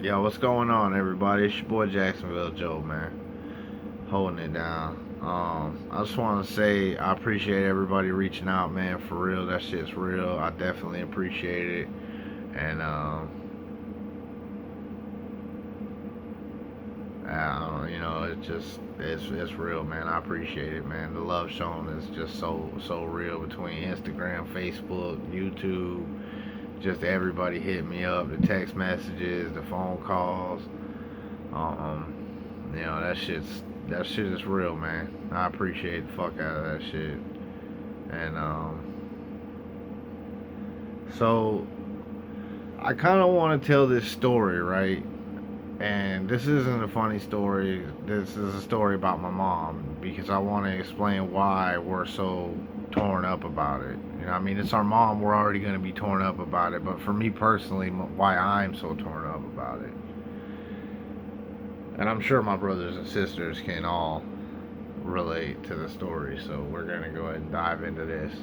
Yo, what's going on, everybody? It's your boy Jacksonville Joe, man. Holding it down. I just want to say I appreciate everybody reaching out, man. For real, that shit's real. I definitely appreciate it. And it's real, man. I appreciate it, man. The love shown is just so real between Instagram, Facebook, YouTube. Just everybody hitting me up, the text messages, the phone calls. Um, that shit is real, man. I appreciate the fuck out of that shit. And so I kind of want to tell this story, right? And this isn't a funny story. This is a story about my mom because I want to explain why we're so torn up about it. You know, I mean, it's our mom. We're already going to be torn up about it. But for me personally, why I'm so torn up about it. And I'm sure my brothers and sisters can all relate to the story, so we're gonna go ahead and dive into this.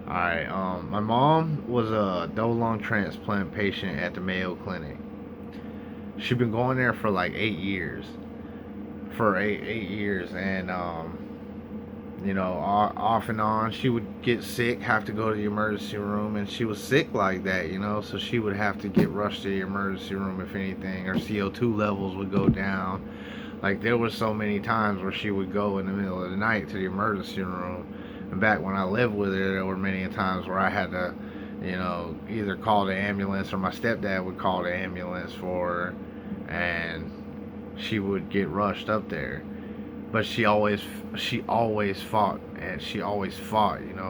All right. My mom was a double lung transplant patient at the Mayo Clinic. She'd been going there for like 8 years. For eight years, and off and on, she would get sick, have to go to the emergency room, and she was sick like that, so she would have to get rushed to the emergency room if anything. Her CO2 levels would go down. Like there was so many times where she would go in the middle of the night to the emergency room. And back when I lived with her, there were many times where I had to, either call the ambulance or my stepdad would call the ambulance for her, and she would get rushed up there. But she always fought, and she always fought, and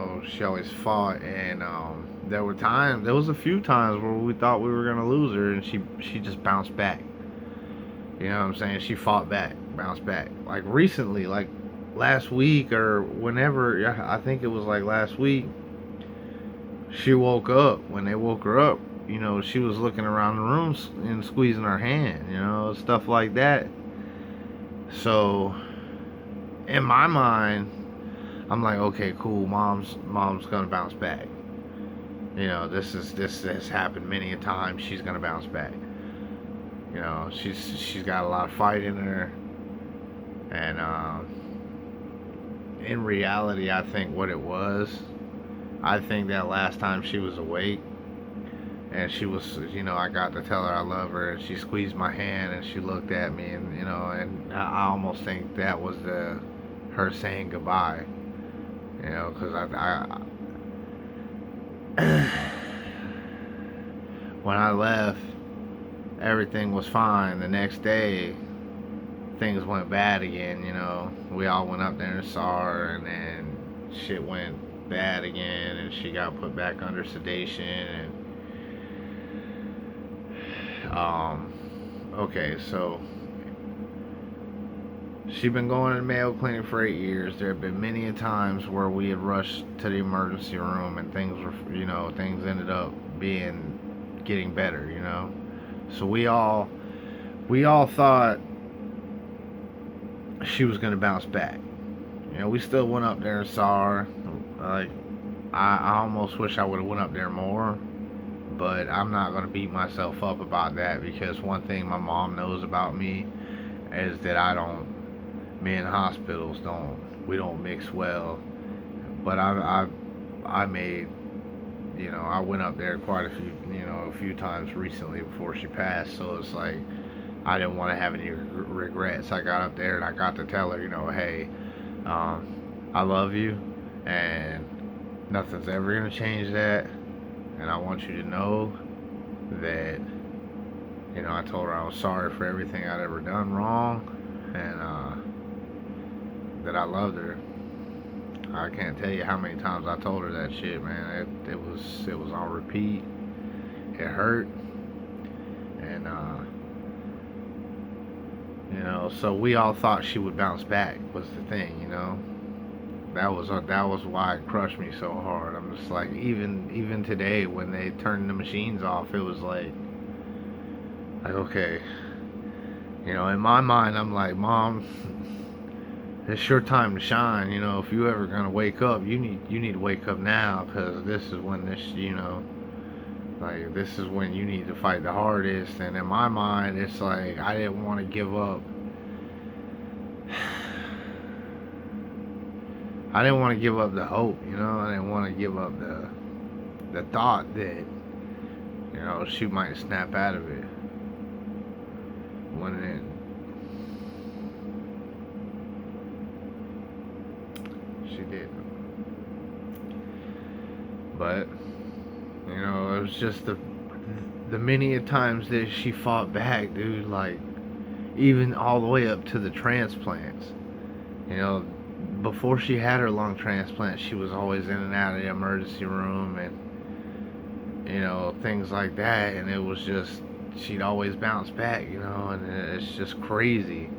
there was a few times where we thought we were gonna lose her, and she just bounced back. You know what I'm saying? She fought back, bounced back. Like recently, like last week or whenever, yeah, I think it was like last week, she woke up. When they woke her up, she was looking around the room and squeezing her hand, stuff like that. So, in my mind, I'm like, okay, cool, mom's gonna bounce back. This has happened many a time. She's gonna bounce back. She's got a lot of fight in her, and in reality, I think what it was, I think that last time she was awake, and she was, I got to tell her I love her, and she squeezed my hand, and she looked at me, and I almost think that was her saying goodbye, because when I left, everything was fine. The next day, things went bad again. We all went up there and saw her, and then shit went bad again, and she got put back under sedation. And okay, so she'd been going to the Mayo Clinic for 8 years. There have been many a times where we had rushed to the emergency room, and things ended up getting better. So we all thought she was gonna bounce back. We still went up there and saw her. Like I almost wish I would have went up there more, but I'm not gonna beat myself up about that because one thing my mom knows about me is that me and hospitals we don't mix well. But I made, I went up there quite a few times recently before she passed, so it's like I didn't want to have any regrets. I got up there and I got to tell her, hey, I love you, and nothing's ever gonna change that. And I want you to know that, I told her I was sorry for everything I'd ever done wrong, and that I loved her. I can't tell you how many times I told her that shit, man. It was on repeat. It hurt, and so we all thought she would bounce back. Was the thing. That was why it crushed me so hard. I'm just like, even today when they turned the machines off, it was like okay, in my mind, I'm like, Mom, it's your time to shine. If you ever gonna wake up, you need to wake up now, because this is when this, Like, this is when you need to fight the hardest. And in my mind, it's like I didn't want to give up. I didn't want to give up the hope, you know. I didn't want to give up the thought that, you know, she might snap out of it. When she didn't. But, you know, it was just the many a times that she fought back, dude. Like, even all the way up to the transplants. You know, before she had her lung transplant, she was always in and out of the emergency room and, you know, things like that. And it was just, she'd always bounce back, you know, and it's just crazy.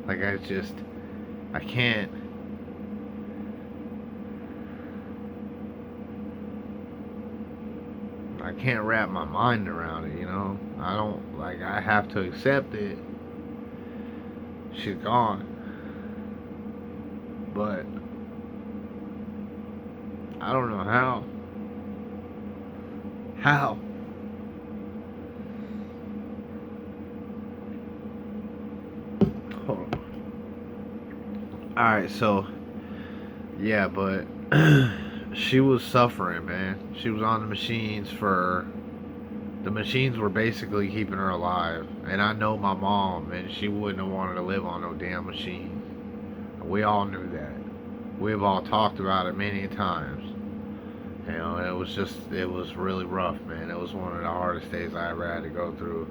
Like, I can't. I can't wrap my mind around it, you know. I don't, like, I have to accept it. She's gone. But I don't know how. How? Hold on. Alright, so yeah, but she was suffering, man. She was on the machines for, the machines were basically keeping her alive. And I know my mom, and she wouldn't have wanted to live on no damn machine. We all knew that. We've all talked about it many times. You know, it was really rough, man. It was one of the hardest days I ever had to go through.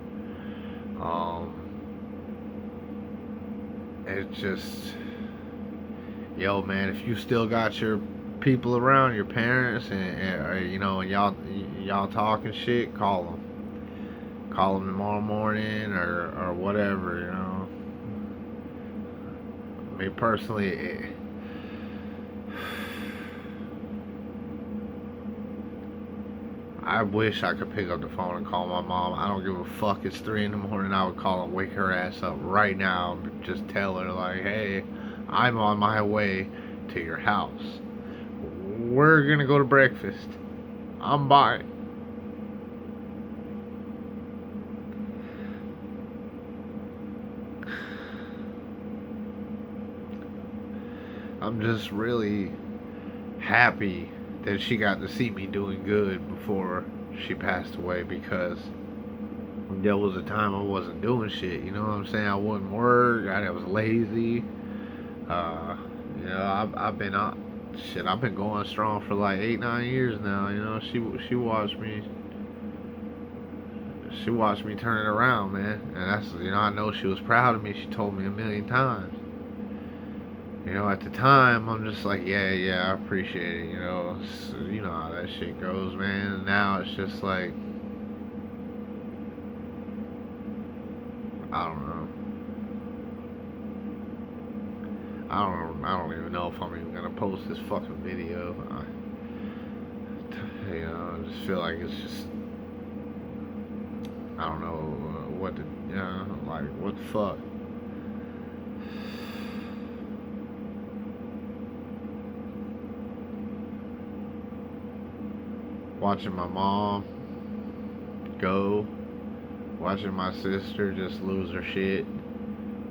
It just, yo, man, if you still got your people around, your parents, and you know, and y'all talking shit, call them tomorrow morning or whatever, you know. Me personally, I wish I could pick up the phone and call my mom. I don't give a fuck. It's 3 in the morning. I would call and wake her ass up right now. Just tell her, like, hey, I'm on my way to your house. We're gonna go to breakfast. I'm by. I'm just really happy that she got to see me doing good before she passed away, because there was a time I wasn't doing shit. You know what I'm saying? I wouldn't work. I was lazy. You know, I've been shit. I've been going strong for like 8, 9 years now. You know, she watched me. She watched me turn it around, man. And that's, you know, I know she was proud of me. She told me a million times. You know, at the time, I'm just like, yeah, I appreciate it. You know how that shit goes, man. And now it's just like, I don't know. I don't even know if I'm even gonna post this fucking video. You know, I just feel like it's just, I don't know what to, you know, like, what the fuck. Watching my mom go, watching my sister just lose her shit,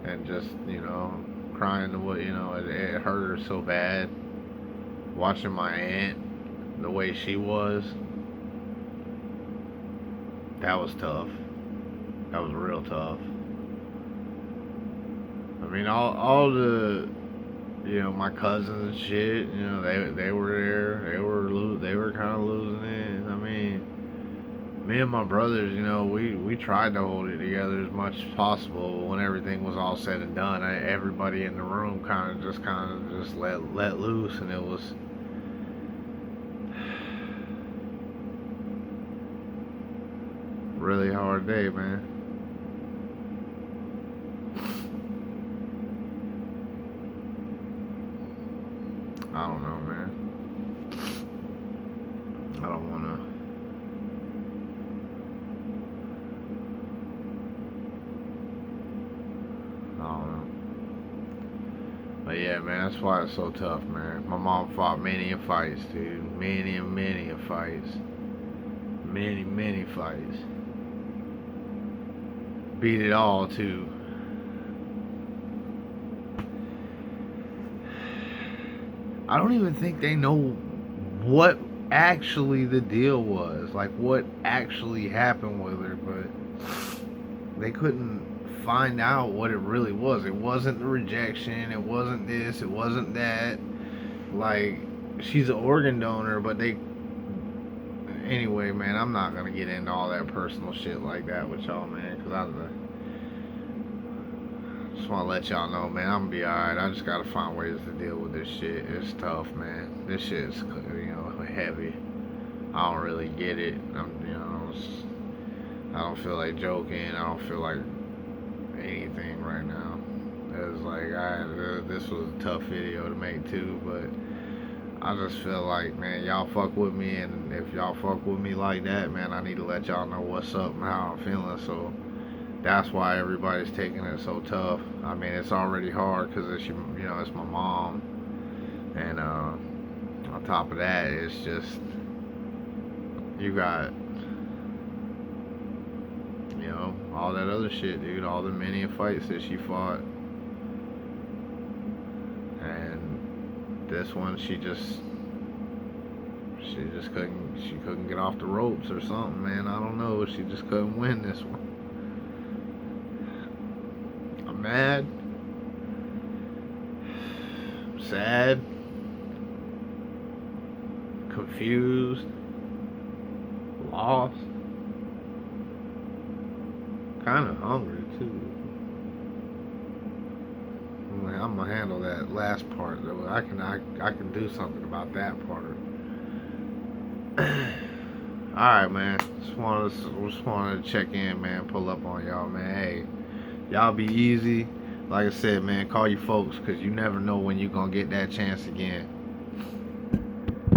and just, you know, crying the way, you know, it hurt her so bad. Watching my aunt the way she was, that was tough. That was real tough. I mean, all the, you know, my cousins and shit, you know, they were there. They were kind of losing it. I mean, me and my brothers, you know, we tried to hold it together as much as possible. When everything was all said and done, everybody in the room kind of just let loose, and it was really hard day, man. I don't know, man. I don't want to. I don't know. But yeah, man, that's why it's so tough, man. My mom fought many a fights, dude. Many fights. many fights. Beat it all too. I don't even think they know what actually the deal was, like what actually happened with her, but they couldn't find out what it really was. It wasn't the rejection, it wasn't this, it wasn't that. Like, she's an organ donor, but they. Anyway, man, I'm not gonna get into all that personal shit like that with y'all, man, because I just want to let y'all know, man, I'm gonna be alright. I just gotta find ways to deal with this shit. It's tough, man. This shit is, heavy. I don't really get it. I don't feel like joking. I don't feel like anything right now. It's like, this was a tough video to make too, but I just feel like, man, y'all fuck with me, and if y'all fuck with me like that, man, I need to let y'all know what's up and how I'm feeling. So that's why everybody's taking it so tough. I mean, it's already hard because it's it's my mom, and on top of that, it's just you got all that other shit, dude. All the many fights that she fought, and this one she couldn't get off the ropes or something, man. I don't know. She just couldn't win this one. I'm mad, sad, confused, lost, kind of hungry too. I'm gonna handle that last part though. I can do something about that part. All right, man. Just wanted to check in, man. Pull up on y'all, man. Hey, y'all be easy. Like I said, man, call your folks, because you never know when you're gonna get that chance again.